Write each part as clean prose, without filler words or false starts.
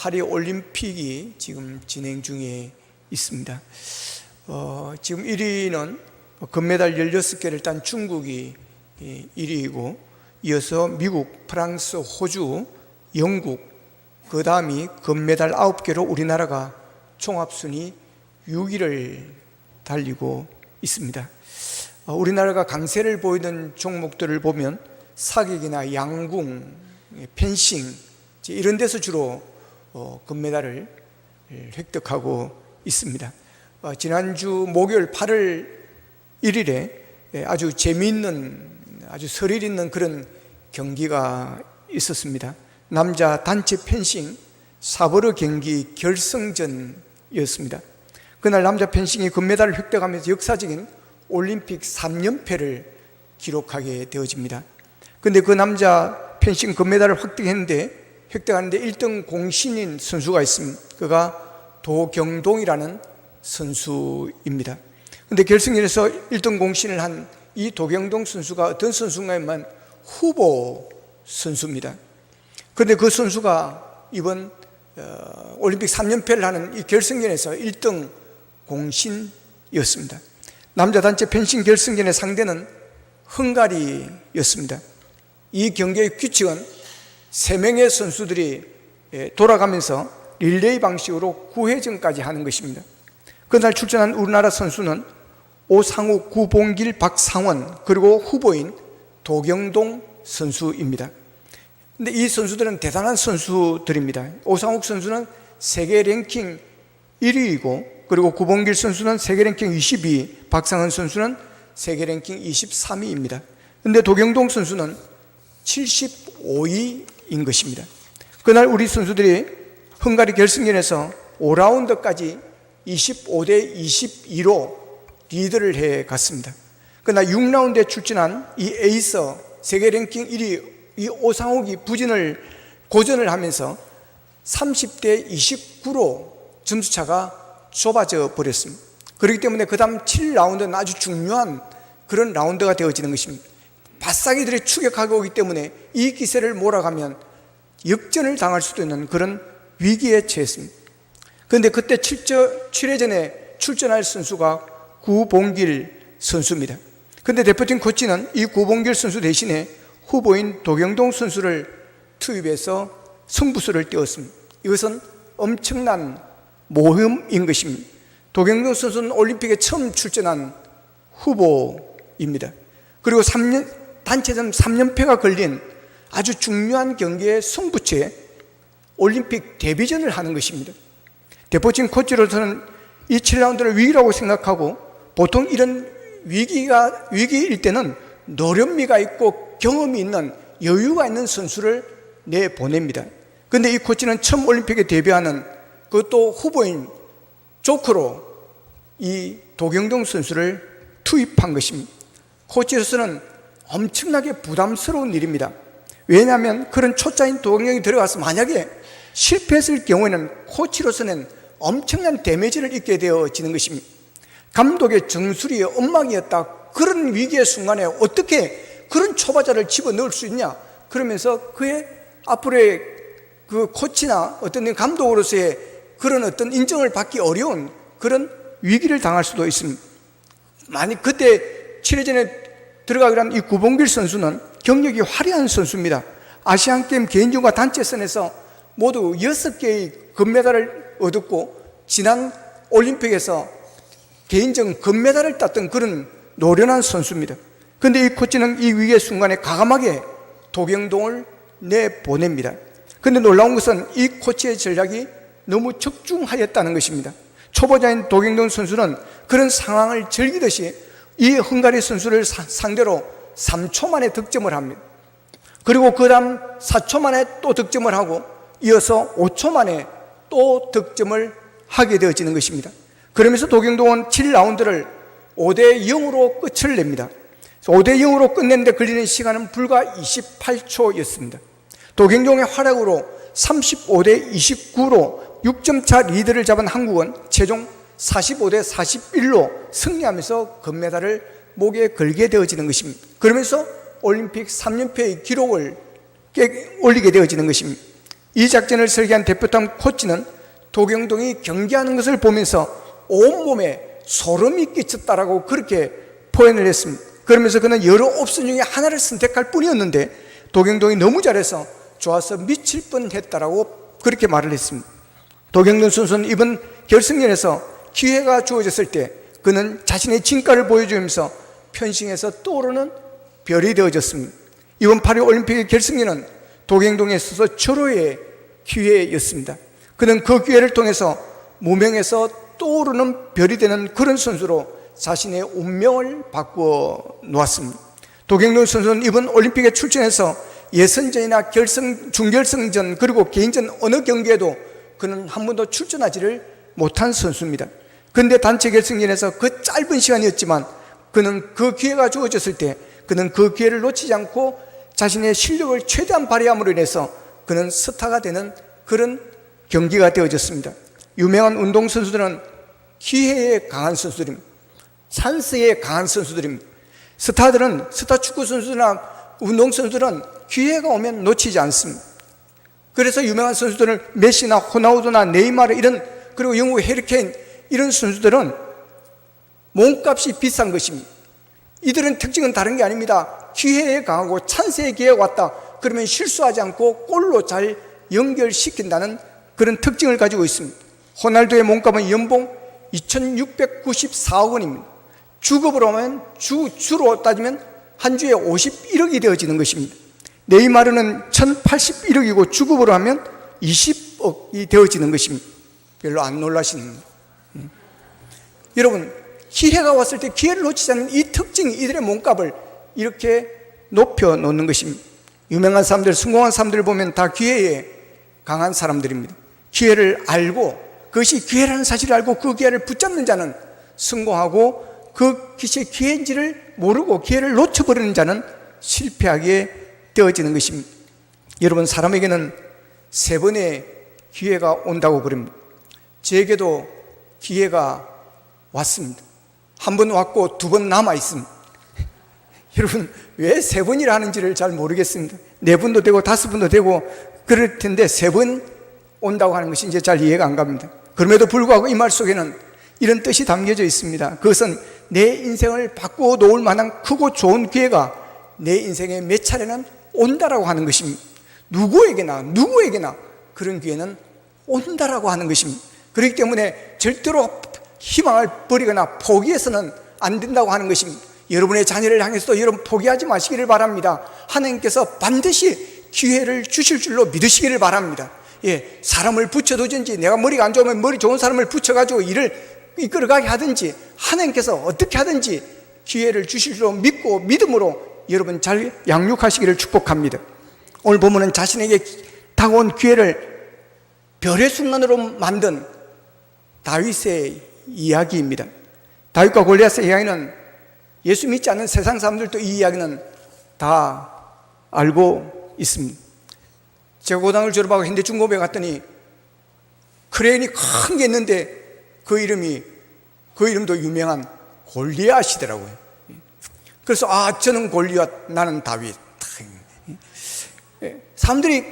파리 올림픽이 지금 진행 중에 있습니다. 지금 1위는 금메달 16개를 딴 중국이 1위이고, 이어서 미국, 프랑스, 호주, 영국, 그 다음이 금메달 9개로 우리나라가 총합순위 6위를 달리고 있습니다. 우리나라가 강세를 보이던 종목들을 보면 사격이나 양궁, 펜싱 이런 데서 주로 금메달을 획득하고 있습니다. 지난주 목요일 8월 1일에 아주 재미있는, 아주 스릴 있는 그런 경기가 있었습니다. 남자 단체 펜싱 사버르 경기 결승전이었습니다. 그날 남자 펜싱이 금메달을 획득하면서 역사적인 올림픽 3연패를 기록하게 되어집니다. 그런데 그 남자 펜싱 금메달을 획득하는데 1등 공신인 선수가 있습니다. 그가 도경동이라는 선수입니다. 그런데 결승전에서 1등 공신을 한 이 도경동 선수가 어떤 선수인가면 후보 선수입니다. 그런데 그 선수가 이번 올림픽 3연패를 하는 이 결승전에서 1등 공신이었습니다. 남자 단체 펜싱 결승전의 상대는 헝가리였습니다. 이 경기의 규칙은 3명의 선수들이 돌아가면서 릴레이 방식으로 9회전까지 하는 것입니다. 그날 출전한 우리나라 선수는 오상욱, 구봉길, 박상원, 그리고 후보인 도경동 선수입니다. 근데 이 선수들은 대단한 선수들입니다. 오상욱 선수는 세계 랭킹 1위이고, 그리고 구봉길 선수는 세계 랭킹 22위, 박상원 선수는 세계 랭킹 23위입니다. 그런데 도경동 선수는 75위인 것입니다. 그날 우리 선수들이 헝가리 결승전에서 5라운드까지 25대 22로 리드를 해 갔습니다. 그러나 6라운드에 출전한 이 에이서 세계 랭킹 1위 이 오상욱이 고전을 하면서 30대 29로 점수차가 좁아져 버렸습니다. 그렇기 때문에 그 다음 7라운드는 아주 중요한 그런 라운드가 되어지는 것입니다. 바싹이들이 추격하고 오기 때문에 이 기세를 몰아가면 역전을 당할 수도 있는 그런 위기에 처했습니다. 그런데 그때 7회전에 출전할 선수가 구봉길 선수입니다. 그런데 대표팀 코치는 이 구봉길 선수 대신에 후보인 도경동 선수를 투입해서 승부수를 띄웠습니다. 이것은 엄청난 모험인 것입니다. 도경동 선수는 올림픽에 처음 출전한 후보입니다. 그리고 단체전 3연패가 걸린 아주 중요한 경기의 승부처에 올림픽 데뷔전을 하는 것입니다. 대표팀 코치로서는 이 7라운드를 위기라고 생각하고, 보통 이런 위기일 때는 노련미가 있고 경험이 있는, 여유가 있는 선수를 내보냅니다. 그런데 이 코치는 처음 올림픽에 데뷔하는 그것도 후보인 조커로 이 도경동 선수를 투입한 것입니다. 코치로서는 엄청나게 부담스러운 일입니다. 왜냐하면 그런 초짜인 도경동이 들어가서 만약에 실패했을 경우에는 코치로서는 엄청난 데미지를 입게 되어지는 것입니다. 감독의 정수리에 엇망이었다. 그런 위기의 순간에 어떻게 그런 초보자를 집어넣을 수 있냐? 그러면서 그의 앞으로의 그 코치나 어떤 감독으로서의 그런 어떤 인정을 받기 어려운 그런 위기를 당할 수도 있습니다. 만약 그때 7회전에 들어가기로 한 이 구봉길 선수는 경력이 화려한 선수입니다. 아시안게임 개인전과 단체선에서 모두 6개의 금메달을 얻었고, 지난 올림픽에서 개인전 금메달을 땄던 그런 노련한 선수입니다. 그런데 이 코치는 이 위기의 순간에 과감하게 도경동을 내보냅니다. 그런데 놀라운 것은 이 코치의 전략이 너무 적중하였다는 것입니다. 초보자인 도경동 선수는 그런 상황을 즐기듯이 이 헝가리 선수를 상대로 3초 만에 득점을 합니다. 그리고 그 다음 4초 만에 또 득점을 하고, 이어서 5초 만에 또 득점을 하게 되어지는 것입니다. 그러면서 도경동은 7라운드를 5대 0으로 끝을 냅니다. 5대 0으로 끝내는데 걸리는 시간은 불과 28초였습니다. 도경동의 활약으로 35대 29로 6점차 리드를 잡은 한국은 최종 45대 41로 승리하면서 금메달을 목에 걸게 되어지는 것입니다. 그러면서 올림픽 3연패의 기록을 올리게 되어지는 것입니다. 이 작전을 설계한 대표팀 코치는 도경동이 경기하는 것을 보면서 온몸에 소름이 끼쳤다라고 그렇게 표현을 했습니다. 그러면서 그는 여러 옵션 중에 하나를 선택할 뿐이었는데 도경동이 너무 잘해서 좋아서 미칠 뻔했다라고 그렇게 말을 했습니다. 도경동 선수는 이번 결승전에서 기회가 주어졌을 때 그는 자신의 진가를 보여주면서 편승에서 떠오르는 별이 되어졌습니다. 이번 파리올림픽의 결승전은 도경동에 있어서 절호의 기회였습니다. 그는 그 기회를 통해서 무명에서 떠오르는 별이 되는 그런 선수로 자신의 운명을 바꾸어 놓았습니다. 도경동 선수는 이번 올림픽에 출전해서 예선전이나 결승, 준결승전 그리고 개인전 어느 경기에도 그는 한 번도 출전하지를 못한 선수입니다. 그런데 단체 결승전에서 그 짧은 시간이었지만 그는 그 기회가 주어졌을 때 그는 그 기회를 놓치지 않고 자신의 실력을 최대한 발휘함으로 인해서 그는 스타가 되는 그런 경기가 되어졌습니다. 유명한 운동선수들은 기회에 강한 선수들입니다. 찬스에 강한 선수들입니다. 스타들은, 스타 축구 선수들이나 운동선수들은 기회가 오면 놓치지 않습니다. 그래서 유명한 선수들은 메시나 호나우두나 네이마르 이런, 그리고 영국 해리케인 이런 선수들은 몸값이 비싼 것입니다. 이들은 특징은 다른 게 아닙니다. 기회에 강하고 찬스의 기회가 왔다 그러면 실수하지 않고 골로 잘 연결시킨다는 그런 특징을 가지고 있습니다. 호날두의 몸값은 연봉 2,694억 원입니다. 주급으로 하면 주로 따지면 한 주에 51억이 되어지는 것입니다. 네이마르는 1,081억이고 주급으로 하면 20억이 되어지는 것입니다. 별로 안 놀라시는 여러분, 기회가 왔을 때 기회를 놓치지 않는 이 특징이 이들의 몸값을 이렇게 높여 놓는 것입니다. 유명한 사람들, 성공한 사람들을 보면 다 기회에 강한 사람들입니다. 기회를 알고, 그것이 기회라는 사실을 알고 그 기회를 붙잡는 자는 성공하고, 그 것이 기회인지를 모르고 기회를 놓쳐버리는 자는 실패하게 되어지는 것입니다. 여러분, 사람에게는 세 번의 기회가 온다고 그럽니다. 저에게도 기회가 왔습니다. 한 번 왔고 두 번 남아 있습니다. 여러분, 왜 세 번이라 하는지를 잘 모르겠습니다. 네 번도 되고 다섯 번도 되고 그럴 텐데 세 번 온다고 하는 것이 이제 잘 이해가 안 갑니다. 그럼에도 불구하고 이 말 속에는 이런 뜻이 담겨져 있습니다. 그것은 내 인생을 바꾸어 놓을 만한 크고 좋은 기회가 내 인생에 몇 차례는 온다라고 하는 것입니다. 누구에게나 그런 기회는 온다라고 하는 것입니다. 그렇기 때문에 절대로 희망을 버리거나 포기해서는 안 된다고 하는 것입니다. 여러분의 자녀를 향해서도 여러분 포기하지 마시기를 바랍니다. 하나님께서 반드시 기회를 주실 줄로 믿으시기를 바랍니다. 예, 사람을 붙여두든지 내가 머리가 안 좋으면 머리 좋은 사람을 붙여가지고 일을 이끌어가게 하든지 하나님께서 어떻게 하든지 기회를 주실 줄로 믿고 믿음으로 여러분 잘 양육하시기를 축복합니다. 오늘 보면은 자신에게 다가온 기회를 별의 순간으로 만든 다윗의 이야기입니다. 다윗과 골리앗의 이야기는 예수 믿지 않는 세상 사람들도 이 이야기는 다 알고 있습니다. 제가 고등학교를 졸업하고 현대중공업에 갔더니 크레인이 큰 게 있는데 그 이름도 유명한 골리앗이더라고요. 그래서 저는 골리앗, 나는 다윗. 사람들이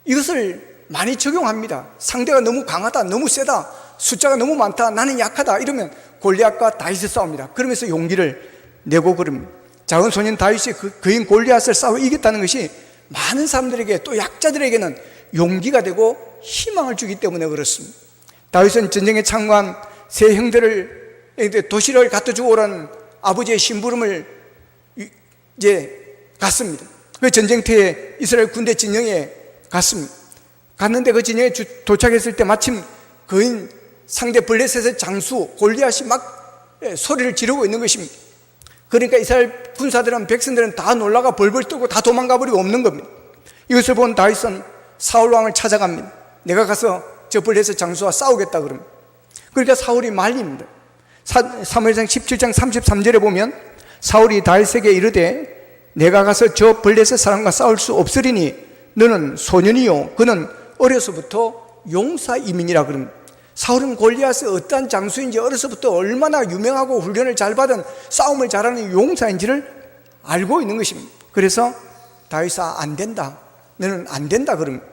이것을 많이 적용합니다. 상대가 너무 강하다, 너무 세다, 숫자가 너무 많다, 나는 약하다 이러면 골리앗과 다윗을 싸웁니다. 그러면서 용기를 내고 그럽니다. 작은 소년 다윗이 그인 골리앗을 싸워 이겼다는 것이 많은 사람들에게 또 약자들에게는 용기가 되고 희망을 주기 때문에 그렇습니다. 다윗은 전쟁에 참가한 세 형들을 도시를 갖다 주고 오라는 아버지의 심부름을 이제 갔습니다. 그 전쟁터에 이스라엘 군대 진영에 갔습니다. 갔는데 그 진영에 도착했을 때 마침 그인 상대 블레셋의 장수 골리앗이 막 소리를 지르고 있는 것입니다. 그러니까 이스라엘 군사들은 백성들은 다 놀라가 벌벌 떨고 다 도망가 버리고 없는 겁니다. 이것을 본 다윗은 사울 왕을 찾아갑니다. 내가 가서 저 블레셋 장수와 싸우겠다 그럽니다. 그러니까 사울이 말립니다. 사무엘상 17장 33절에 보면 사울이 다윗에게 이르되 내가 가서 저 블레셋 사람과 싸울 수 없으리니 너는 소년이요 그는 어려서부터 용사이민이라 그럽니다. 사울은 골리앗의 어떠한 장수인지 어려서부터 얼마나 유명하고 훈련을 잘 받은 싸움을 잘하는 용사인지를 알고 있는 것입니다. 그래서 다윗아 안 된다, 너는 안 된다 그럽니다.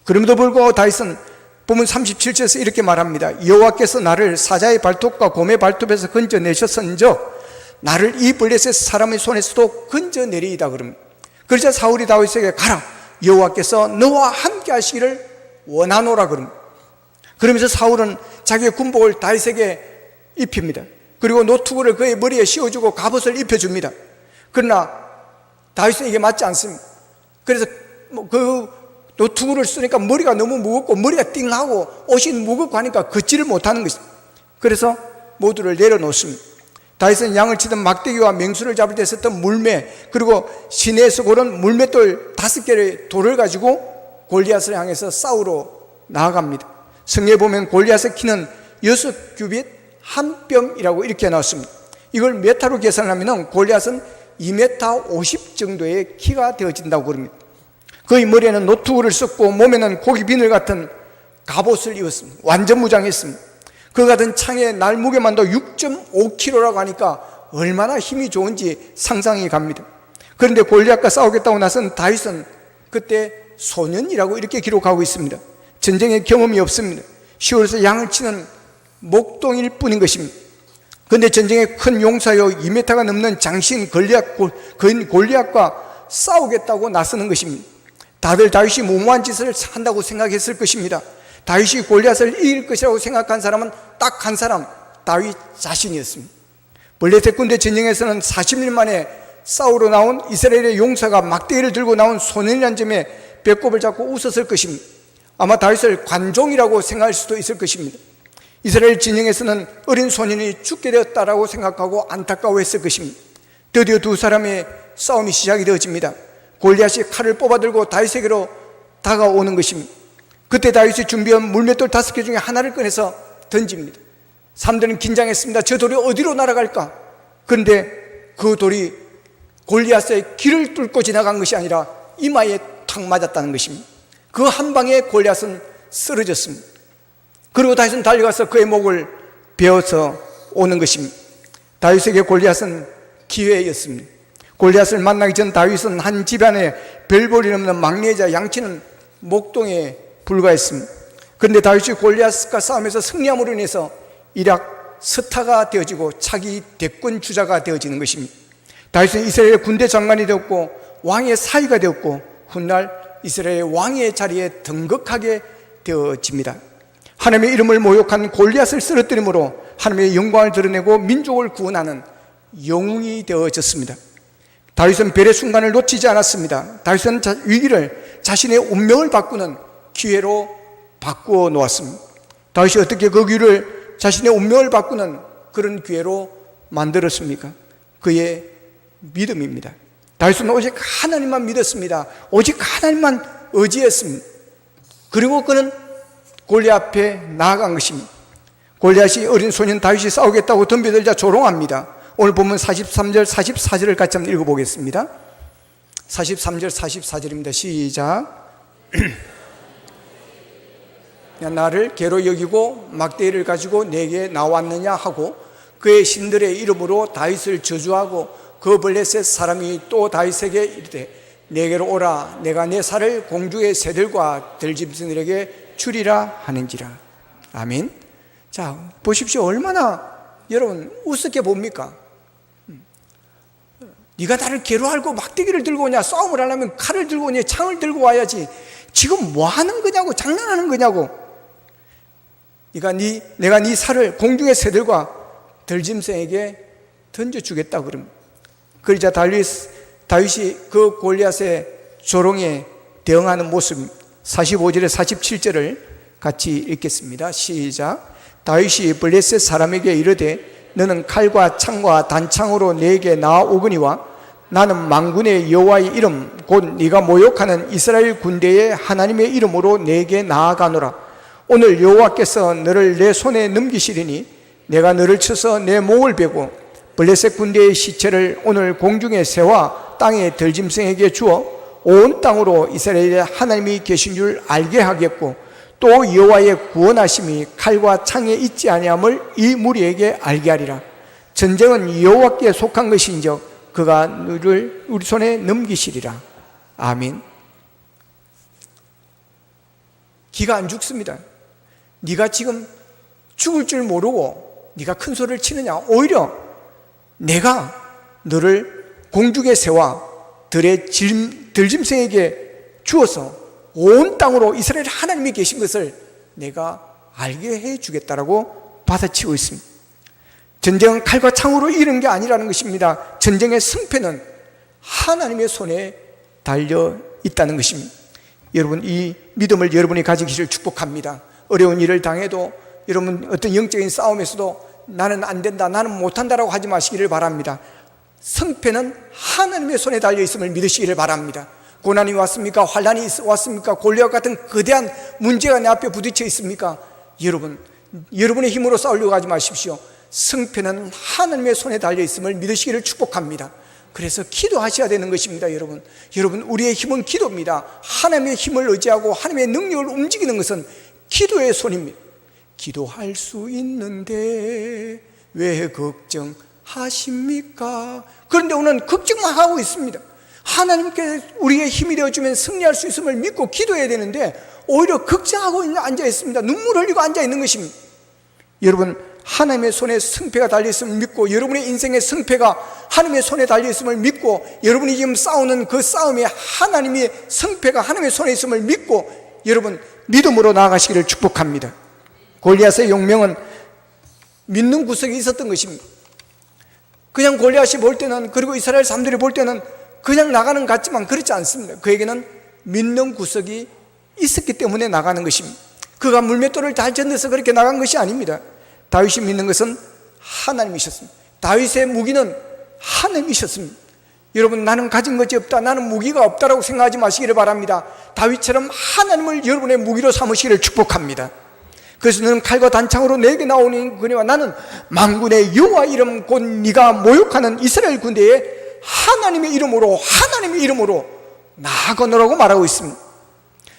그럼에도 불구하고 다윗은 본문 37절에서 이렇게 말합니다. 여호와께서 나를 사자의 발톱과 곰의 발톱에서 건져내셨은즉 나를 이 블레셋 사람의 손에서도 건져내리이다 그럽니다. 그러자 사울이 다윗에게 가라, 여호와께서 너와 함께 하시기를 원하노라 그럽니다. 그러면서 사울은 자기의 군복을 다윗에게 입힙니다. 그리고 노투구를 그의 머리에 씌워주고 갑옷을 입혀줍니다. 그러나 다윗은 이게 맞지 않습니다. 그래서 그 노투구를 쓰니까 머리가 너무 무겁고 머리가 띵하고 옷이 무겁고 하니까 걷지를 못하는 것입니다. 그래서 모두를 내려놓습니다. 다윗은 양을 치던 막대기와 맹수를 잡을 때 썼던 물매, 그리고 시내에서 고른 물맷돌 5개의 돌을 가지고 골리앗을 향해서 싸우러 나아갑니다. 성경에 보면 골리앗의 키는 6규빗 1뼘이라고 이렇게 나왔습니다. 이걸 메타로 계산하면 골리앗은 2m 50 정도의 키가 되어진다고 그럽니다. 그의 머리에는 노투구를 썼고 몸에는 고기 비늘 같은 갑옷을 입었습니다. 완전 무장했습니다. 그 같은 창의 날무게만도 6.5kg라고 하니까 얼마나 힘이 좋은지 상상이 갑니다. 그런데 골리앗과 싸우겠다고 나선 다윗은 그때 소년이라고 이렇게 기록하고 있습니다. 전쟁의 경험이 없습니다. 시골에서 양을 치는 목동일 뿐인 것입니다. 그런데 전쟁의 큰 용사요 2m가 넘는 장신 골리앗과 싸우겠다고 나서는 것입니다. 다들 다윗이 무모한 짓을 한다고 생각했을 것입니다. 다윗이 골리앗을 이길 것이라고 생각한 사람은 딱 한 사람, 다윗 자신이었습니다. 블레셋 군대 전쟁에서는 40일 만에 싸우러 나온 이스라엘의 용사가 막대기를 들고 나온 소년이라는 점에 배꼽을 잡고 웃었을 것입니다. 아마 다윗을 관종이라고 생각할 수도 있을 것입니다. 이스라엘 진영에서는 어린 소년이 죽게 되었다라고 생각하고 안타까워했을 것입니다. 드디어 두 사람의 싸움이 시작이 되어집니다. 골리앗이 칼을 뽑아들고 다윗에게로 다가오는 것입니다. 그때 다윗이 준비한 물맷돌 5개 중에 하나를 꺼내서 던집니다. 사람들은 긴장했습니다. 저 돌이 어디로 날아갈까? 그런데 그 돌이 골리앗의 길을 뚫고 지나간 것이 아니라 이마에 탁 맞았다는 것입니다. 그 한 방에 골리앗은 쓰러졌습니다. 그리고 다윗은 달려가서 그의 목을 베어서 오는 것입니다. 다윗에게 골리앗은 기회였습니다. 골리앗을 만나기 전 다윗은 한 집안에 별볼일 없는 막내자 양치는 목동에 불과했습니다. 그런데 다윗이 골리앗과 싸움에서 승리함으로 인해서 일약 스타가 되어지고 차기 대권 주자가 되어지는 것입니다. 다윗은 이스라엘의 군대 장관이 되었고 왕의 사위가 되었고 훗날 이스라엘의 왕의 자리에 등극하게 되어집니다. 하나님의 이름을 모욕한 골리앗을 쓰러뜨림으로 하나님의 영광을 드러내고 민족을 구원하는 영웅이 되어졌습니다. 다윗은 별의 순간을 놓치지 않았습니다. 다윗은 위기를 자신의 운명을 바꾸는 기회로 바꾸어 놓았습니다. 다윗이 어떻게 그 기회를 자신의 운명을 바꾸는 그런 기회로 만들었습니까? 그의 믿음입니다. 다윗은 오직 하나님만 믿었습니다. 오직 하나님만 의지했습니다. 그리고 그는 골리앗 앞에 나아간 것입니다. 골리앗이 어린 소년 다윗이 싸우겠다고 덤벼들자 조롱합니다. 오늘 보면 43절 44절을 같이 한번 읽어보겠습니다. 43절 44절입니다. 시작. 나를 개로 여기고 막대기를 가지고 내게 나왔느냐 하고 그의 신들의 이름으로 다윗을 저주하고 그 블레셋 사람이 또 다윗에게 이르되 내게로 오라, 내가 내 살을 공중의 새들과 들짐승들에게 주리라 하는지라. 아멘. 자, 보십시오. 얼마나 여러분 우습게 봅니까? 네가 나를 개로 알고 막대기를 들고 오냐? 싸움을 하려면 칼을 들고 오냐? 창을 들고 와야지. 지금 뭐 하는 거냐고, 장난하는 거냐고. 내가 네 살을 공중의 새들과 들짐승에게 던져주겠다 그럽니다. 그러자 다윗이 그 골리앗의 조롱에 대응하는 모습 45절에 47절을 같이 읽겠습니다. 시작. 다윗이 블레셋 사람에게 이르되 너는 칼과 창과 단창으로 내게 나아오거니와 나는 만군의 여호와의 이름 곧 네가 모욕하는 이스라엘 군대의 하나님의 이름으로 내게 나아가노라. 오늘 여호와께서 너를 내 손에 넘기시리니 내가 너를 쳐서 내 목을 베고 블레셋 군대의 시체를 오늘 공중의 새와 땅의 들짐승에게 주어 온 땅으로 이스라엘의 하나님이 계신 줄 알게 하겠고 또 여호와의 구원하심이 칼과 창에 있지 아니함을 이 무리에게 알게 하리라. 전쟁은 여호와께 속한 것인즉 그가 너를 우리 손에 넘기시리라. 아멘. 기가 안 죽습니다. 네가 지금 죽을 줄 모르고 네가 큰 소리를 치느냐? 오히려 내가 너를 공중의 새와 들짐승에게 주어서 온 땅으로 이스라엘 하나님이 계신 것을 내가 알게 해주겠다라고 받아치고 있습니다. 전쟁은 칼과 창으로 이른 게 아니라는 것입니다. 전쟁의 승패는 하나님의 손에 달려 있다는 것입니다. 여러분, 이 믿음을 여러분이 가지기를 축복합니다. 어려운 일을 당해도 여러분 어떤 영적인 싸움에서도 나는 안 된다, 나는 못한다라고 하지 마시기를 바랍니다. 승패는 하나님의 손에 달려 있음을 믿으시기를 바랍니다. 고난이 왔습니까? 환난이 왔습니까? 골리앗 같은 거대한 문제가 내 앞에 부딪혀 있습니까? 여러분의 힘으로 싸우려고 하지 마십시오. 승패는 하나님의 손에 달려 있음을 믿으시기를 축복합니다. 그래서 기도하셔야 되는 것입니다. 여러분, 우리의 힘은 기도입니다. 하나님의 힘을 의지하고 하나님의 능력을 움직이는 것은 기도의 손입니다. 기도할 수 있는데 왜 걱정하십니까? 그런데 오늘은 걱정만 하고 있습니다. 하나님께 우리의 힘이 되어주면 승리할 수 있음을 믿고 기도해야 되는데 오히려 걱정하고 앉아 있습니다. 눈물 흘리고 앉아 있는 것입니다. 여러분, 하나님의 손에 승패가 달려있음을 믿고, 여러분의 인생의 승패가 하나님의 손에 달려있음을 믿고, 여러분이 지금 싸우는 그 싸움에 하나님의 승패가 하나님의 손에 있음을 믿고 여러분 믿음으로 나아가시기를 축복합니다. 골리앗의 용명은 믿는 구석이 있었던 것입니다. 그냥 골리앗이 볼 때는, 그리고 이스라엘 사람들이 볼 때는 그냥 나가는 것 같지만 그렇지 않습니다. 그에게는 믿는 구석이 있었기 때문에 나가는 것입니다. 그가 물맷돌을 잘 던져서 그렇게 나간 것이 아닙니다. 다윗이 믿는 것은 하나님이셨습니다. 다윗의 무기는 하나님이셨습니다. 여러분, 나는 가진 것이 없다, 나는 무기가 없다라고 생각하지 마시기를 바랍니다. 다윗처럼 하나님을 여러분의 무기로 삼으시기를 축복합니다. 그래서 너는 칼과 단창으로 내게 나오는 그니와 나는 만군의 여호와 이름 곧 네가 모욕하는 이스라엘 군대에 하나님의 이름으로 나아가노라고 말하고 있습니다.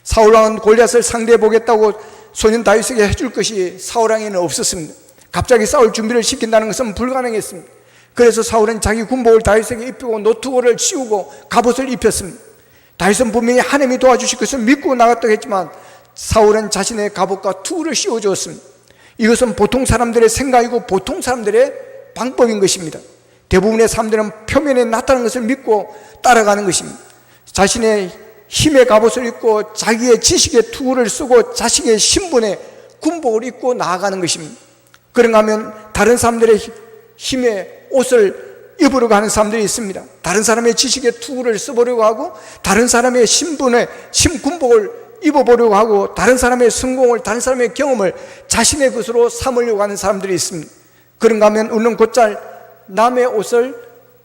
사울왕은 골리앗을 상대해 보겠다고 소년 다윗에게 해줄 것이 사울왕에는 없었습니다. 갑자기 싸울 준비를 시킨다는 것은 불가능했습니다. 그래서 사울은 자기 군복을 다윗에게 입히고 노투고를 씌우고 갑옷을 입혔습니다. 다윗은 분명히 하나님이 도와주실 것을 믿고 나갔다고 했지만 사울은 자신의 갑옷과 투구를 씌워주었습니다. 이것은 보통 사람들의 생각이고 보통 사람들의 방법인 것입니다. 대부분의 사람들은 표면에 나타나는 것을 믿고 따라가는 것입니다. 자신의 힘의 갑옷을 입고 자기의 지식의 투구를 쓰고 자신의 신분의 군복을 입고 나아가는 것입니다. 그런가 하면 다른 사람들의 힘의 옷을 입으려고 하는 사람들이 있습니다. 다른 사람의 지식의 투구를 써보려고 하고, 다른 사람의 신분의 군복을 입어보려고 하고, 다른 사람의 성공을, 다른 사람의 경험을 자신의 것으로 삼으려고 하는 사람들이 있습니다. 그런가 하면 우리는 곧잘 남의 옷을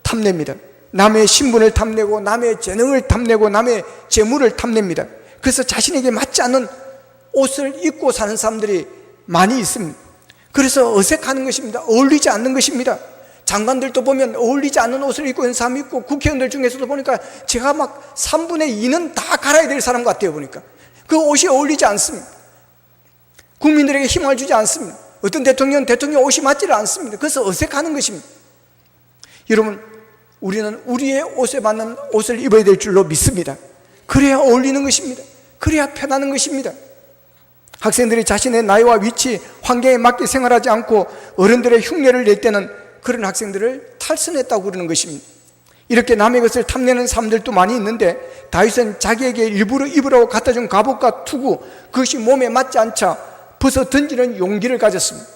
탐냅니다. 남의 신분을 탐내고, 남의 재능을 탐내고, 남의 재물을 탐냅니다. 그래서 자신에게 맞지 않는 옷을 입고 사는 사람들이 많이 있습니다. 그래서 어색하는 것입니다. 어울리지 않는 것입니다. 장관들도 보면 어울리지 않는 옷을 입고 있는 사람이 있고, 국회의원들 중에서도 보니까 제가 막 3분의 2는 다 갈아야 될 사람 같아요. 보니까 그 옷이 어울리지 않습니다. 국민들에게 힘을 주지 않습니다. 어떤 대통령 옷이 맞지를 않습니다. 그래서 어색하는 것입니다. 여러분, 우리는 우리의 옷에 맞는 옷을 입어야 될 줄로 믿습니다. 그래야 어울리는 것입니다. 그래야 편하는 것입니다. 학생들이 자신의 나이와 위치, 환경에 맞게 생활하지 않고 어른들의 흉내를 낼 때는 그런 학생들을 탈선했다고 그러는 것입니다. 이렇게 남의 것을 탐내는 사람들도 많이 있는데, 다윗은 자기에게 일부러 입으라고 갖다 준 갑옷과 투구, 그것이 몸에 맞지 않자 벗어 던지는 용기를 가졌습니다.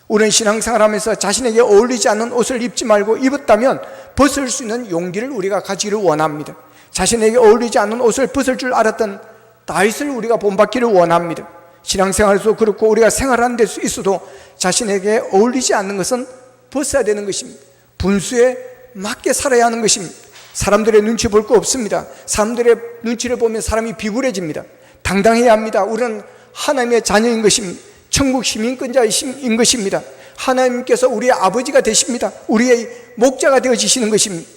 우리는 신앙생활하면서 자신에게 어울리지 않는 옷을 입지 말고 입었다면 벗을 수 있는 용기를 우리가 가지기를 원합니다. 자신에게 어울리지 않는 옷을 벗을 줄 알았던 다윗을 우리가 본받기를 원합니다. 신앙생활에서 그렇고 우리가 생활하는 데서 있어도 자신에게 어울리지 않는 것은 벗어야 되는 것입니다. 분수에 맞게 살아야 하는 것입니다. 사람들의 눈치 볼 거 없습니다. 사람들의 눈치를 보면 사람이 비굴해집니다. 당당해야 합니다. 우리는 하나님의 자녀인 것입니다. 천국 시민권자인 것입니다. 하나님께서 우리의 아버지가 되십니다. 우리의 목자가 되어주시는 것입니다.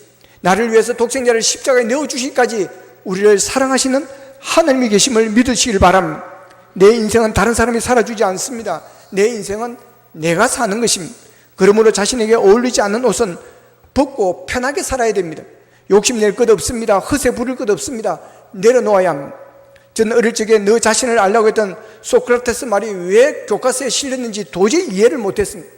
나를 위해서 독생자를 십자가에 내어주시기까지 우리를 사랑하시는 하나님이 계심을 믿으시길 바랍니다. 내 인생은 다른 사람이 살아주지 않습니다. 내 인생은 내가 사는 것입니다. 그러므로 자신에게 어울리지 않는 옷은 벗고 편하게 살아야 됩니다. 욕심낼 것 없습니다. 허세 부릴 것 없습니다. 내려놓아야 합니다. 저는 어릴 적에 너 자신을 알라고 했던 소크라테스 말이 왜 교과서에 실렸는지 도저히 이해를 못했습니다.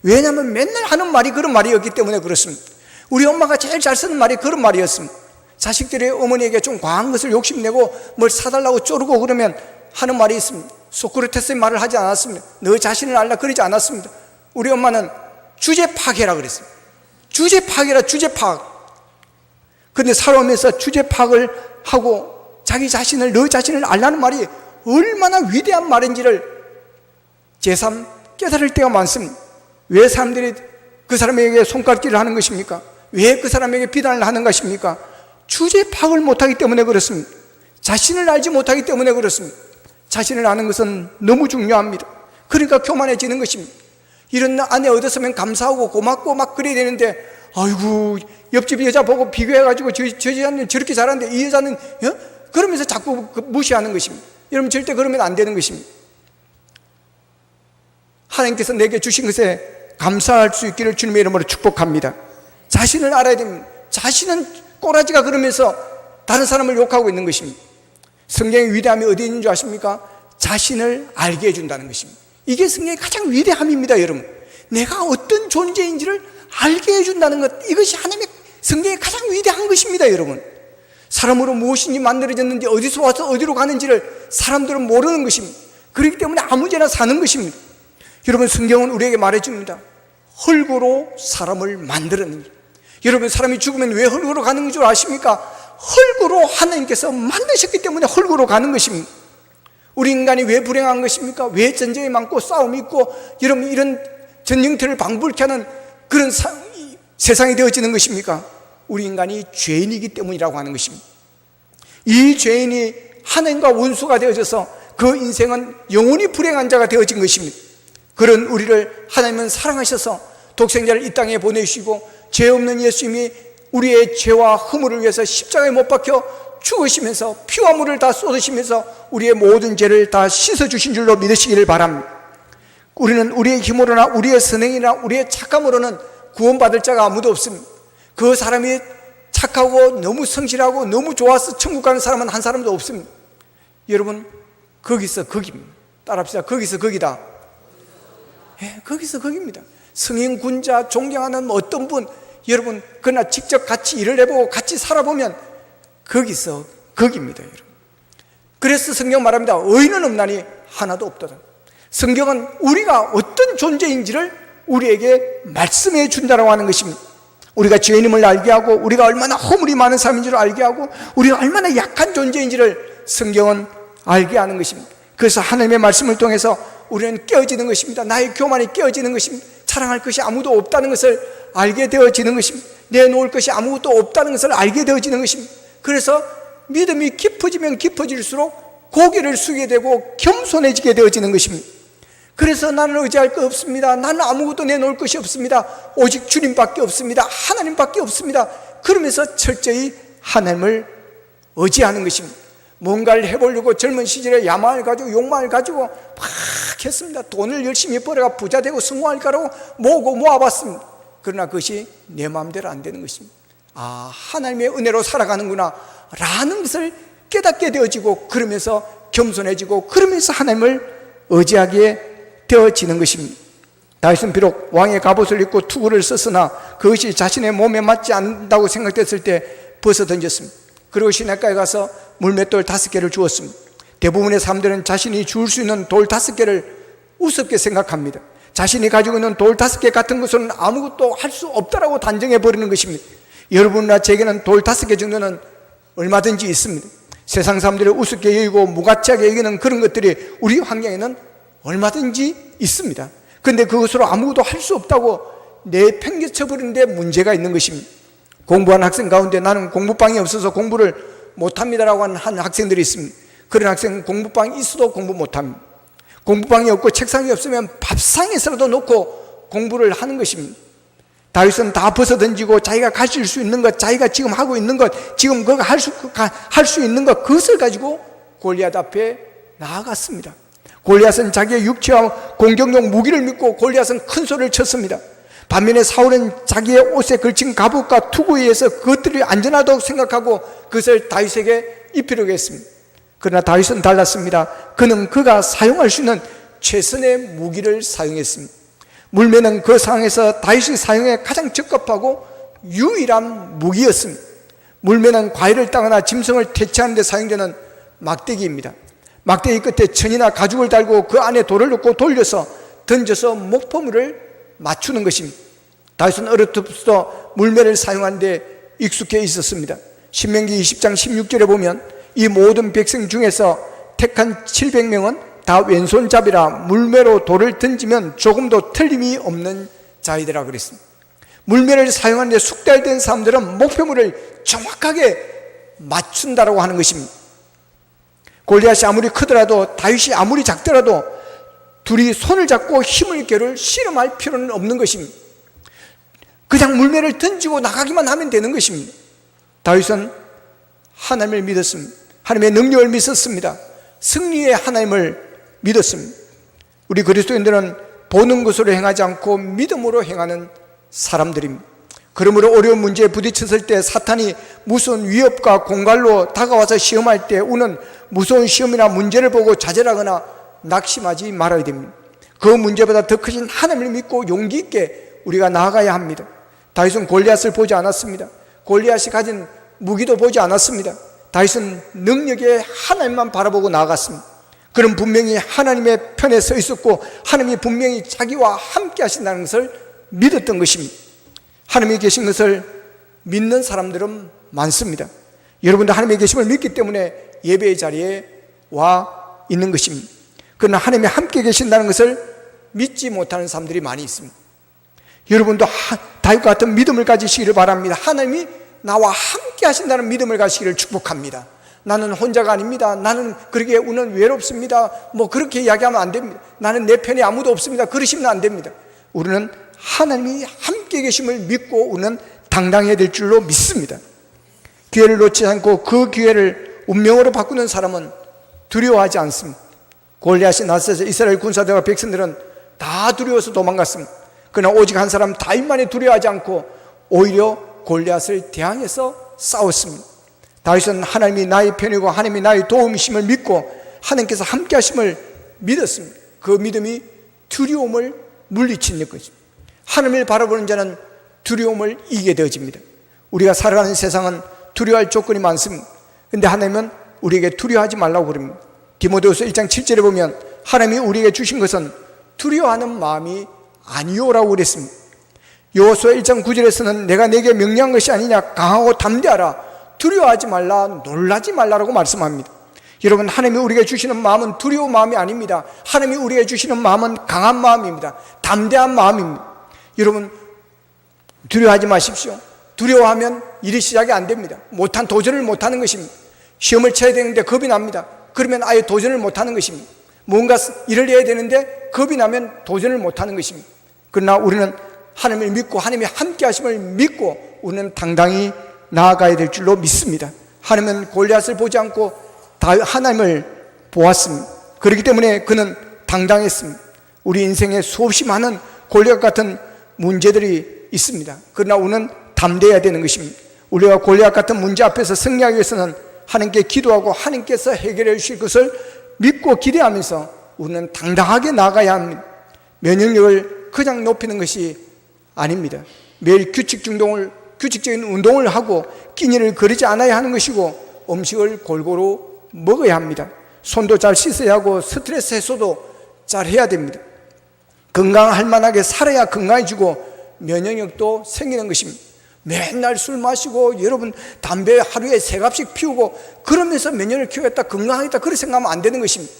왜냐하면 맨날 하는 말이 그런 말이었기 때문에 그렇습니다. 우리 엄마가 제일 잘 쓰는 말이 그런 말이었습니다. 자식들이 어머니에게 좀 과한 것을 욕심내고 뭘 사달라고 쪼르고 그러면 하는 말이 있습니다. 소크라테스의 말을 하지 않았습니다. 너 자신을 알라 그러지 않았습니다. 우리 엄마는 주제 파악해라 그랬습니다. 주제 파악해라, 주제 파악. 근데 살아오면서 주제 파악을 하고 자기 자신을, 너 자신을 알라는 말이 얼마나 위대한 말인지를 제3 깨달을 때가 많습니다. 왜 사람들이 그 사람에게 손가락질을 하는 것입니까? 왜 그 사람에게 비난을 하는 것입니까? 주제 파악을 못하기 때문에 그렇습니다. 자신을 알지 못하기 때문에 그렇습니다. 자신을 아는 것은 너무 중요합니다. 그러니까 교만해지는 것입니다. 이런 아내 얻었으면 감사하고 고맙고 막 그래야 되는데, 아이고 옆집 여자 보고 비교해가지고 저 여자는 저렇게 잘하는데 이 여자는 그러면서 자꾸 무시하는 것입니다. 여러분 절대 그러면 안 되는 것입니다. 하나님께서 내게 주신 것에 감사할 수 있기를 주님의 이름으로 축복합니다. 자신을 알아야 됩니다. 자신은 꼬라지가 그러면서 다른 사람을 욕하고 있는 것입니다. 성경의 위대함이 어디 있는 줄 아십니까? 자신을 알게 해준다는 것입니다. 이게 성경의 가장 위대함입니다. 여러분, 내가 어떤 존재인지를 알게 해준다는 것, 이것이 하나님의 성경의 가장 위대한 것입니다. 여러분, 사람으로 무엇인지 만들어졌는지 어디서 와서 어디로 가는지를 사람들은 모르는 것입니다. 그렇기 때문에 아무데나 사는 것입니다. 여러분, 성경은 우리에게 말해줍니다. 흙으로 사람을 만들었느니라. 여러분, 사람이 죽으면 왜 흙으로 가는 줄 아십니까? 흙으로 하나님께서 만드셨기 때문에 흙으로 가는 것입니다. 우리 인간이 왜 불행한 것입니까? 왜 전쟁이 많고 싸움이 있고 여러분 이런 전쟁터를 방불케 하는 그런 세상이 되어지는 것입니까? 우리 인간이 죄인이기 때문이라고 하는 것입니다. 이 죄인이 하나님과 원수가 되어져서 그 인생은 영원히 불행한 자가 되어진 것입니다. 그런 우리를 하나님은 사랑하셔서 독생자를 이 땅에 보내주시고 죄 없는 예수님이 우리의 죄와 허물을 위해서 십자가에 못 박혀 죽으시면서 피와 물을 다 쏟으시면서 우리의 모든 죄를 다 씻어주신 줄로 믿으시기를 바랍니다. 우리는 우리의 힘으로나 우리의 선행이나 우리의 착함으로는 구원받을 자가 아무도 없습니다. 그 사람이 착하고 너무 성실하고 너무 좋아서 천국 가는 사람은 한 사람도 없습니다. 여러분, 거기서 거기입니다. 따라합시다. 거기서 거기다. 거기서 거기입니다. 성인, 군자, 존경하는 어떤 분, 여러분, 그러나 직접 같이 일을 해보고 같이 살아보면 거기서 거기입니다. 여러분. 그래서 성경 말합니다. 의인은 없나니 하나도 없도다. 성경은 우리가 어떤 존재인지를 우리에게 말씀해 준다라고 하는 것입니다. 우리가 죄인임을 알게 하고 우리가 얼마나 허물이 많은 사람인 줄 알게 하고 우리가 얼마나 약한 존재인지를 성경은 알게 하는 것입니다. 그래서 하나님의 말씀을 통해서 우리는 깨어지는 것입니다. 나의 교만이 깨어지는 것입니다. 자랑할 것이 아무도 없다는 것을 알게 되어지는 것입니다. 내놓을 것이 아무것도 없다는 것을 알게 되어지는 것입니다. 그래서 믿음이 깊어지면 깊어질수록 고개를 숙이게 되고 겸손해지게 되어지는 것입니다. 그래서 나는 의지할 거 없습니다. 나는 아무것도 내놓을 것이 없습니다. 오직 주님밖에 없습니다. 하나님밖에 없습니다. 그러면서 철저히 하나님을 의지하는 것입니다. 뭔가를 해보려고 젊은 시절에 야망을 가지고 욕망을 가지고 막 했습니다. 돈을 열심히 벌어가 부자 되고 성공할까라고 모아봤습니다. 그러나 그것이 내 마음대로 안 되는 것입니다. 아, 하나님의 은혜로 살아가는구나 라는 것을 깨닫게 되어지고 그러면서 겸손해지고 그러면서 하나님을 의지하게 되어지는 것입니다. 다윗은 비록 왕의 갑옷을 입고 투구를 썼으나 그것이 자신의 몸에 맞지 않는다고 생각됐을 때 벗어 던졌습니다. 그리고 시냇가에 가서 물맷돌 5개를 주었습니다. 대부분의 사람들은 자신이 주울 수 있는 돌 5개를 우습게 생각합니다. 자신이 가지고 있는 돌 5개 같은 것은 아무것도 할 수 없다라고 단정해 버리는 것입니다. 여러분이나 제게는 돌 5개 정도는 얼마든지 있습니다. 세상 사람들이 우습게 여기고 무가치하게 여기는 그런 것들이 우리 환경에는 얼마든지 있습니다. 그런데 그것으로 아무것도 할 수 없다고 내팽개쳐 버리는데 문제가 있는 것입니다. 공부하는 학생 가운데 나는 공부방이 없어서 공부를 못합니다라고 하는 학생들이 있습니다. 그런 학생은 공부방이 있어도 공부 못합니다. 공부방이 없고 책상이 없으면 밥상에서라도 놓고 공부를 하는 것입니다. 다윗은 다 벗어던지고 자기가 가질 수 있는 것, 자기가 지금 하고 있는 것, 지금 그가 할 수 있는 것, 그것을 가지고 골리앗 앞에 나아갔습니다. 골리앗은 자기의 육체와 공격용 무기를 믿고 골리앗은 큰 소리를 쳤습니다. 반면에 사울은 자기의 옷에 걸친 갑옷과 투구에 의해서 그것들이 안전하다고 생각하고 그것을 다윗에게 입히려고 했습니다. 그러나 다윗은 달랐습니다. 그는 그가 사용할 수 있는 최선의 무기를 사용했습니다. 물매는 그 상황에서 다윗이 사용해 가장 적합하고 유일한 무기였습니다. 물매는 과일을 따거나 짐승을 퇴치하는 데 사용되는 막대기입니다. 막대기 끝에 천이나 가죽을 달고 그 안에 돌을 넣고 돌려서 던져서 목포물을 맞추는 것입니다. 다윗은 어릴 때부터 물매를 사용하는 데 익숙해 있었습니다. 신명기 20장 16절에 보면 이 모든 백성 중에서 택한 700명은 다 왼손잡이라 물매로 돌을 던지면 조금도 틀림이 없는 자이더라 그랬습니다. 물매를 사용하는 데 숙달된 사람들은 목표물을 정확하게 맞춘다라고 하는 것입니다. 골리앗이 아무리 크더라도 다윗이 아무리 작더라도 둘이 손을 잡고 힘을 겨룰 씨름할 필요는 없는 것입니다. 그냥 물매를 던지고 나가기만 하면 되는 것입니다. 다윗은 하나님을 믿었습니다. 하나님의 능력을 믿었습니다. 승리의 하나님을 믿었습니다. 우리 그리스도인들은 보는 것으로 행하지 않고 믿음으로 행하는 사람들입니다. 그러므로 어려운 문제에 부딪혔을 때 사탄이 무서운 위협과 공갈로 다가와서 시험할 때 우리는 무서운 시험이나 문제를 보고 좌절하거나 낙심하지 말아야 됩니다. 그 문제보다 더 크신 하나님을 믿고 용기 있게 우리가 나아가야 합니다. 다윗은 골리앗을 보지 않았습니다. 골리앗이 가진 무기도 보지 않았습니다. 다윗은 능력의 하나님만 바라보고 나아갔습니다. 그는 분명히 하나님의 편에 서 있었고 하나님이 분명히 자기와 함께 하신다는 것을 믿었던 것입니다. 하나님이 계신 것을 믿는 사람들은 많습니다. 여러분도 하나님의 계심을 믿기 때문에 예배의 자리에 와 있는 것입니다. 그러나 하나님이 함께 계신다는 것을 믿지 못하는 사람들이 많이 있습니다. 여러분도 다윗과 같은 믿음을 가지시기를 바랍니다. 하나님이 나와 함께 하신다는 믿음을 가지시기를 축복합니다. 나는 혼자가 아닙니다. 나는 그렇게 우는 외롭습니다. 그렇게 이야기하면 안 됩니다. 나는 내 편에 아무도 없습니다. 그러시면 안 됩니다. 우리는 하나님이 함께 계심을 믿고 우리는 당당해야 될 줄로 믿습니다. 기회를 놓치지 않고 그 기회를 운명으로 바꾸는 사람은 두려워하지 않습니다. 골리앗이 나서서 이스라엘 군사들과 백성들은 다 두려워서 도망갔습니다. 그러나 오직 한 사람 다윗만이 두려워하지 않고 오히려 골리앗을 대항해서 싸웠습니다. 다윗은 하나님이 나의 편이고 하나님이 나의 도움이심을 믿고 하나님께서 함께 하심을 믿었습니다. 그 믿음이 두려움을 물리치는 것입니다. 하나님을 바라보는 자는 두려움을 이기게 되어집니다. 우리가 살아가는 세상은 두려워할 조건이 많습니다. 그런데 하나님은 우리에게 두려워하지 말라고 그럽니다. 디모데후서 1장 7절에 보면 하나님이 우리에게 주신 것은 두려워하는 마음이 아니요라고 그랬습니다. 여호수아 1장 9절에서는 내가 내게 명령한 것이 아니냐 강하고 담대하라 두려워하지 말라 놀라지 말라라고 말씀합니다. 여러분 하나님이 우리에게 주시는 마음은 두려운 마음이 아닙니다. 하나님이 우리에게 주시는 마음은 강한 마음입니다. 담대한 마음입니다. 여러분 두려워하지 마십시오. 두려워하면 일이 시작이 안 됩니다. 도전을 못하는 것입니다. 시험을 쳐야 되는데 겁이 납니다. 그러면 아예 도전을 못하는 것입니다. 뭔가 일을 해야 되는데 겁이 나면 도전을 못하는 것입니다. 그러나 우리는 하나님을 믿고 하나님이 함께 하심을 믿고 우리는 당당히 나아가야 될 줄로 믿습니다. 하나님은 골리앗을 보지 않고 하나님을 보았습니다. 그렇기 때문에 그는 당당했습니다. 우리 인생에 수없이 많은 골리앗 같은 문제들이 있습니다. 그러나 우리는 담대해야 되는 것입니다. 우리가 골리앗 같은 문제 앞에서 승리하기 위해서는 하나님께 기도하고 하나님께서 해결해 주실 것을 믿고 기대하면서 우리는 당당하게 나아가야 합니다. 면역력을 그냥 높이는 것이 아닙니다. 매일 규칙적인 운동을 하고 끼니를 거르지 않아야 하는 것이고 음식을 골고루 먹어야 합니다. 손도 잘 씻어야 하고 스트레스 해소도 잘 해야 됩니다. 건강할 만하게 살아야 건강해지고 면역력도 생기는 것입니다. 맨날 술 마시고 여러분 담배 하루에 3갑씩 피우고 그러면서 면역을 키우겠다 건강하겠다 그렇게 생각하면 안 되는 것입니다.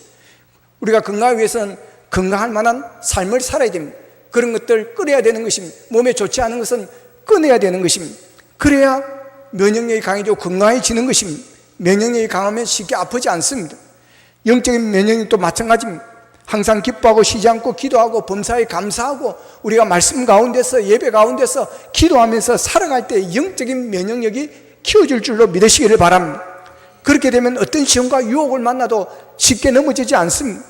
우리가 건강하기 위해서는 건강할 만한 삶을 살아야 됩니다. 그런 것들 끊어야 되는 것입니다. 몸에 좋지 않은 것은 끊어야 되는 것입니다. 그래야 면역력이 강해지고 건강해지는 것입니다. 면역력이 강하면 쉽게 아프지 않습니다. 영적인 면역력도 마찬가지입니다. 항상 기뻐하고 쉬지 않고 기도하고 범사에 감사하고 우리가 말씀 가운데서 예배 가운데서 기도하면서 살아갈 때 영적인 면역력이 키워질 줄로 믿으시기를 바랍니다. 그렇게 되면 어떤 시험과 유혹을 만나도 쉽게 넘어지지 않습니다.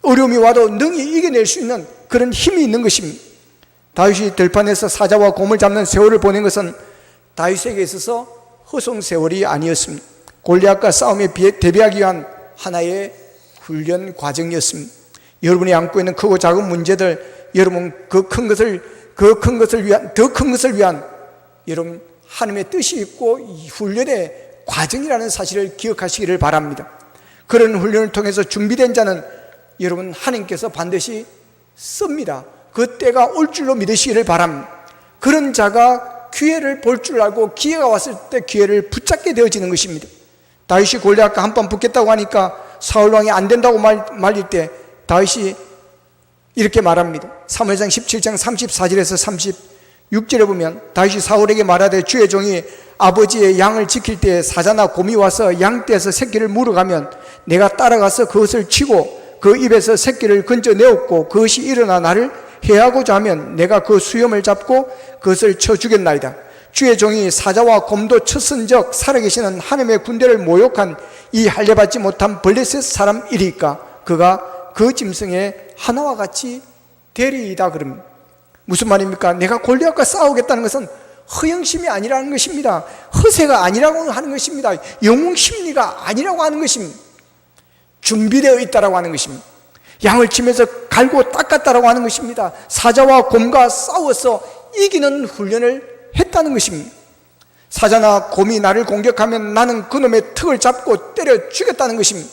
어려움이 와도 능히 이겨낼 수 있는 그런 힘이 있는 것입니다. 다윗이 들판에서 사자와 곰을 잡는 세월을 보낸 것은 다윗에게 있어서 허송 세월이 아니었습니다. 골리앗과 싸움에 대비하기 위한 하나의 훈련 과정이었습니다. 여러분이 안고 있는 크고 작은 문제들, 여러분 더 큰 것을 위한 여러분 하나님의 뜻이 있고 이 훈련의 과정이라는 사실을 기억하시기를 바랍니다. 그런 훈련을 통해서 준비된 자는 여러분 하나님께서 반드시 씁니다. 그 때가 올 줄로 믿으시기를 바랍니다. 그런 자가 기회를 볼 줄 알고 기회가 왔을 때 기회를 붙잡게 되어지는 것입니다. 다윗이 골리앗과 한판 붙겠다고 하니까 사울왕이 안 된다고 말릴 때 다윗이 이렇게 말합니다. 사무엘상 17장 34절에서 36절에 보면 다윗이 사울에게 말하되 주의 종이 아버지의 양을 지킬 때 사자나 곰이 와서 양떼에서 새끼를 물어가면 내가 따라가서 그것을 치고 그 입에서 새끼를 건져내었고 그것이 일어나 나를 해하고자 하면 내가 그 수염을 잡고 그것을 쳐 죽였나이다. 주의 종이 사자와 곰도 쳤은적 살아계시는 하나님의 군대를 모욕한 이 할례받지 못한 블레셋 사람이리까 그가 그 짐승의 하나와 같이 되리이다. 그럼 무슨 말입니까? 내가 골리앗과 싸우겠다는 것은 허영심이 아니라는 것입니다. 허세가 아니라고 하는 것입니다. 영웅심리가 아니라고 하는 것입니다. 준비되어 있다라고 하는 것입니다. 양을 치면서 갈고 닦았다라고 하는 것입니다. 사자와 곰과 싸워서 이기는 훈련을 했다는 것입니다. 사자나 곰이 나를 공격하면 나는 그놈의 턱을 잡고 때려 죽였다는 것입니다.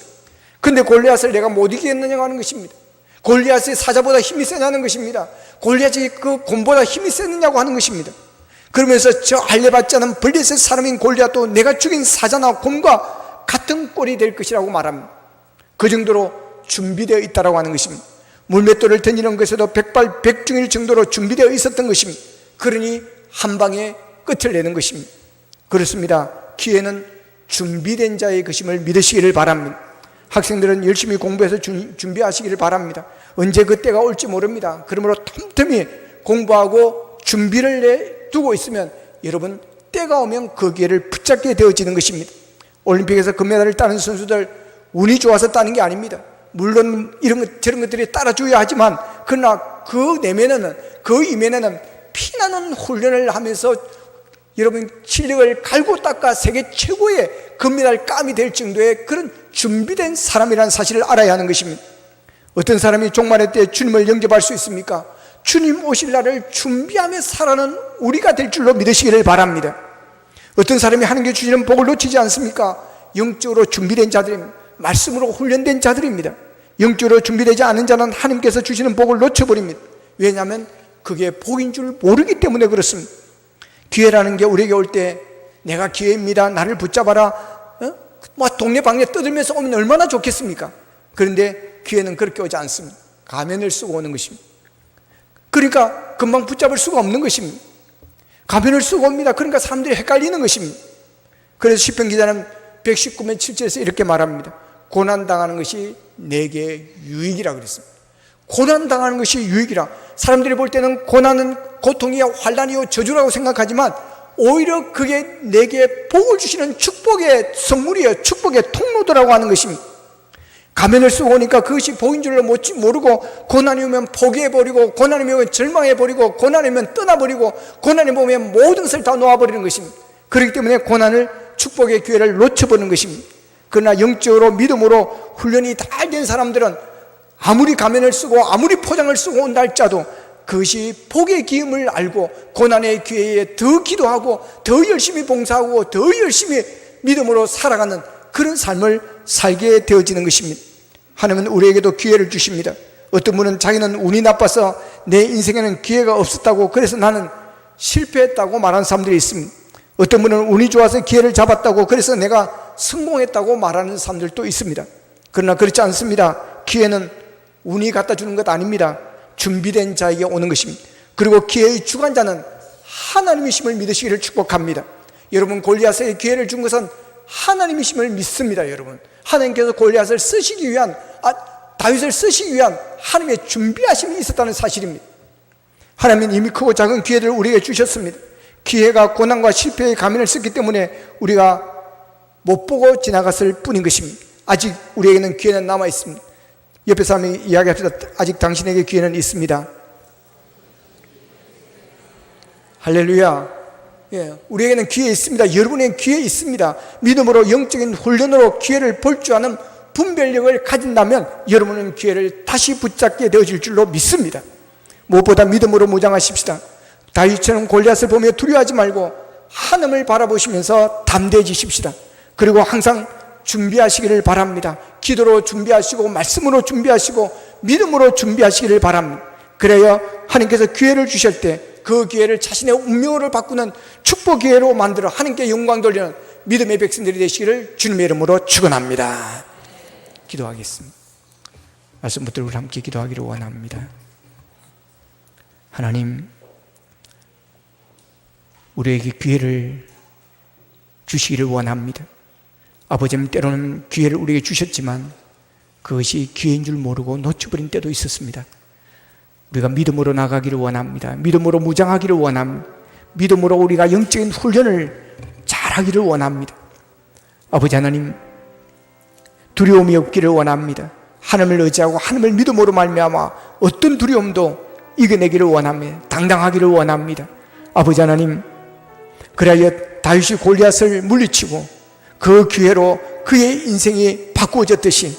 근데 골리앗을 내가 못 이기겠느냐고 하는 것입니다. 골리앗이 사자보다 힘이 세냐는 것입니다. 골리앗이 그 곰보다 힘이 세느냐고 하는 것입니다. 그러면서 저 할례받지 않은 블레셋 사람인 골리앗도 내가 죽인 사자나 곰과 같은 꼴이 될 것이라고 말합니다. 그 정도로 준비되어 있다고 하는 것입니다. 물맷돌을 던지는 것에도 백발백중일 정도로 준비되어 있었던 것입니다. 그러니 한 방에 끝을 내는 것입니다. 그렇습니다. 기회는 준비된 자의 것임을 믿으시기를 바랍니다. 학생들은 열심히 공부해서 준비하시기를 바랍니다. 언제 그때가 올지 모릅니다. 그러므로 틈틈이 공부하고 준비를 두고 있으면 여러분 때가 오면 그 기회를 붙잡게 되어지는 것입니다. 올림픽에서 금메달을 따는 선수들 운이 좋아서 따는 게 아닙니다. 물론 저런 것들이 따라줘야 하지만 그러나 그 내면에는 그 이면에는 피나는 훈련을 하면서 여러분 실력을 갈고 닦아 세계 최고의 금메달 감이 될 정도의 그런 준비된 사람이라는 사실을 알아야 하는 것입니다. 어떤 사람이 종말의 때 주님을 영접할 수 있습니까? 주님 오실 날을 준비하며 살아는 우리가 될 줄로 믿으시기를 바랍니다. 어떤 사람이 하나님께 주시는 복을 놓치지 않습니까? 영적으로 준비된 자들입니다. 말씀으로 훈련된 자들입니다. 영적으로 준비되지 않은 자는 하나님께서 주시는 복을 놓쳐버립니다. 왜냐하면 그게 복인 줄 모르기 때문에 그렇습니다. 기회라는 게 우리에게 올 때 내가 기회입니다, 나를 붙잡아라, 동네 방네 떠들면서 오면 얼마나 좋겠습니까? 그런데 기회는 그렇게 오지 않습니다. 가면을 쓰고 오는 것입니다. 그러니까 금방 붙잡을 수가 없는 것입니다. 가면을 쓰고 옵니다. 그러니까 사람들이 헷갈리는 것입니다. 그래서 시편 기자는 119면 7절에서 이렇게 말합니다. 고난당하는 것이 내게 유익이라 그랬습니다. 고난당하는 것이 유익이라. 사람들이 볼 때는 고난은 고통이요 환난이요 저주라고 생각하지만 오히려 그게 내게 복을 주시는 축복의 선물이에요. 축복의 통로더라고 하는 것입니다. 가면을 쓰고 오니까 그것이 복인 줄로 모르고 고난이 오면 포기해버리고 고난이 오면 절망해버리고 고난이 오면 떠나버리고 고난이 오면 모든 것을 다 놓아버리는 것입니다. 그렇기 때문에 고난을 축복의 기회를 놓쳐버리는 것입니다. 그러나 영적으로 믿음으로 훈련이 다 된 사람들은 아무리 가면을 쓰고 아무리 포장을 쓰고 온다 할지라도 그것이 복의 기음을 알고 고난의 기회에 더 기도하고 더 열심히 봉사하고 더 열심히 믿음으로 살아가는 그런 삶을 살게 되어지는 것입니다. 하나님은 우리에게도 기회를 주십니다. 어떤 분은 자기는 운이 나빠서 내 인생에는 기회가 없었다고 그래서 나는 실패했다고 말하는 사람들이 있습니다. 어떤 분은 운이 좋아서 기회를 잡았다고 그래서 내가 성공했다고 말하는 사람들도 있습니다. 그러나 그렇지 않습니다. 기회는 운이 갖다 주는 것 아닙니다. 준비된 자에게 오는 것입니다. 그리고 기회의 주관자는 하나님이심을 믿으시기를 축복합니다. 여러분 골리앗에게 기회를 준 것은 하나님이심을 믿습니다. 여러분 하나님께서 골리앗을 쓰시기 위한 다윗을 쓰시기 위한 하나님의 준비하심이 있었다는 사실입니다. 하나님은 이미 크고 작은 기회를 우리에게 주셨습니다. 기회가 고난과 실패의 가면을 썼기 때문에 우리가 못 보고 지나갔을 뿐인 것입니다. 아직 우리에게는 기회는 남아 있습니다. 옆에 사람이 이야기합시다. 아직 당신에게 기회는 있습니다. 할렐루야. 예, 우리에게는 기회 있습니다. 여러분에게는 기회 있습니다. 믿음으로 영적인 훈련으로 기회를 볼 줄 아는 분별력을 가진다면 여러분은 기회를 다시 붙잡게 되어질 줄로 믿습니다. 무엇보다 믿음으로 무장하십시다. 다윗처럼 골리앗을 보며 두려워하지 말고 하나님을 바라보시면서 담대해지십시다. 그리고 항상 준비하시기를 바랍니다. 기도로 준비하시고 말씀으로 준비하시고 믿음으로 준비하시기를 바랍니다. 그래야 하나님께서 기회를 주실 때 그 기회를 자신의 운명을 바꾸는 축복 기회로 만들어 하나님께 영광 돌리는 믿음의 백성들이 되시기를 주님의 이름으로 축원합니다. 기도하겠습니다. 말씀 붙들고 함께 기도하기를 원합니다. 하나님, 우리에게 기회를 주시기를 원합니다. 아버지는 때로는 기회를 우리에게 주셨지만 그것이 기회인 줄 모르고 놓쳐버린 때도 있었습니다. 우리가 믿음으로 나가기를 원합니다. 믿음으로 무장하기를 원합니다. 믿음으로 우리가 영적인 훈련을 잘하기를 원합니다. 아버지 하나님, 두려움이 없기를 원합니다. 하나님을 의지하고 하나님을 믿음으로 말미암아 어떤 두려움도 이겨내기를 원합니다. 당당하기를 원합니다. 아버지 하나님, 그래야 다윗이 골리앗을 물리치고 그 기회로 그의 인생이 바꾸어졌듯이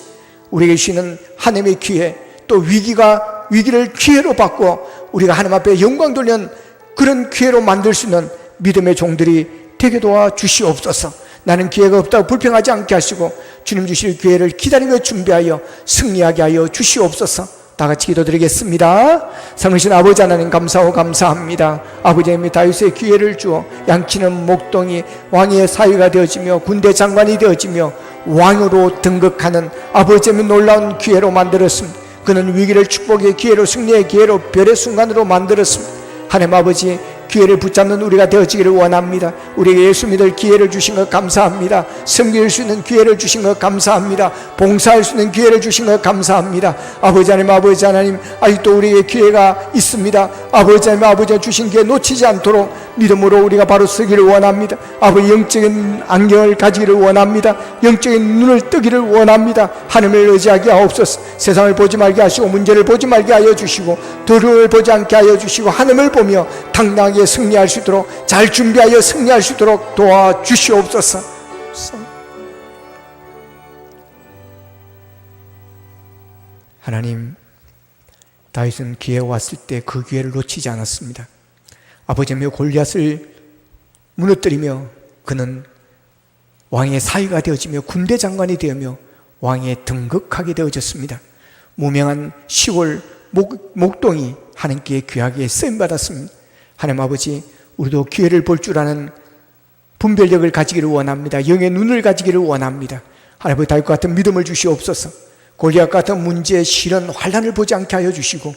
우리에게 주시는 하나님의 기회, 또 위기를 기회로 바꿔 우리가 하나님 앞에 영광 돌리는 그런 기회로 만들 수 있는 믿음의 종들이 되게 도와 주시옵소서. 나는 기회가 없다고 불평하지 않게 하시고 주님 주실 기회를 기다리며 준비하여 승리하게 하여 주시옵소서. 다 같이 기도드리겠습니다. 성으신 아버지 하나님, 감사하고 감사합니다. 아버지 하나님, 다윗의 기회를 주어 양치는 목동이 왕의 사위가 되어지며 군대 장관이 되어지며 왕으로 등극하는 아버지 하나님 놀라운 기회로 만들었습니다. 그는 위기를 축복의 기회로, 승리의 기회로, 별의 순간으로 만들었습니다. 하나님 아버지, 기회를 붙잡는 우리가 되어지기를 원합니다. 우리에게 예수 믿을 기회를 주신 것 감사합니다. 섬길 수 있는 기회를 주신 것 감사합니다. 봉사할 수 있는 기회를 주신 것 감사합니다. 아버지 하나님, 아직도 우리에게 기회가 있습니다. 아버지 하나님, 아버지가 주신 기회 놓치지 않도록 믿음으로 우리가 바로 서기를 원합니다. 아버지, 영적인 안경을 가지기를 원합니다. 영적인 눈을 뜨기를 원합니다. 하나님을 의지하게 하옵소서. 세상을 보지 말게 하시고 문제를 보지 말게 하여 주시고 두려움을 보지 않게 하여 주시고 하나님을 보며 당당하게 승리할 수 있도록, 잘 준비하여 승리할 수 있도록 도와주시옵소서. 하나님, 다윗은 기회가 왔을 때 그 기회를 놓치지 않았습니다. 아버지며 골리앗을 무너뜨리며 그는 왕의 사위가 되어지며 군대 장관이 되며 왕에 등극하게 되어졌습니다. 무명한 시골 목동이 하나님께 귀하게 쓰임받았습니다. 하나님 아버지, 우리도 기회를 볼 줄 아는 분별력을 가지기를 원합니다. 영의 눈을 가지기를 원합니다. 하나님 아버지, 다윗과 같은 믿음을 주시옵소서. 골리앗 같은 문제, 시련, 환난을 보지 않게 하여 주시고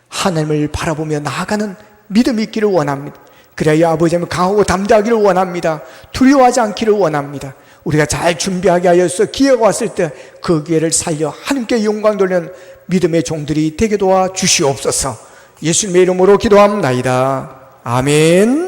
하나님을 바라보며 나아가는 믿음이 있기를 원합니다. 그래야 아버지 강하고 담대하기를 원합니다. 두려워하지 않기를 원합니다. 우리가 잘 준비하게 하여서 기회가 왔을 때 그 기회를 살려 하나님께 영광 돌리는 믿음의 종들이 되게 도와 주시옵소서. 예수님의 이름으로 기도합나이다. 아멘.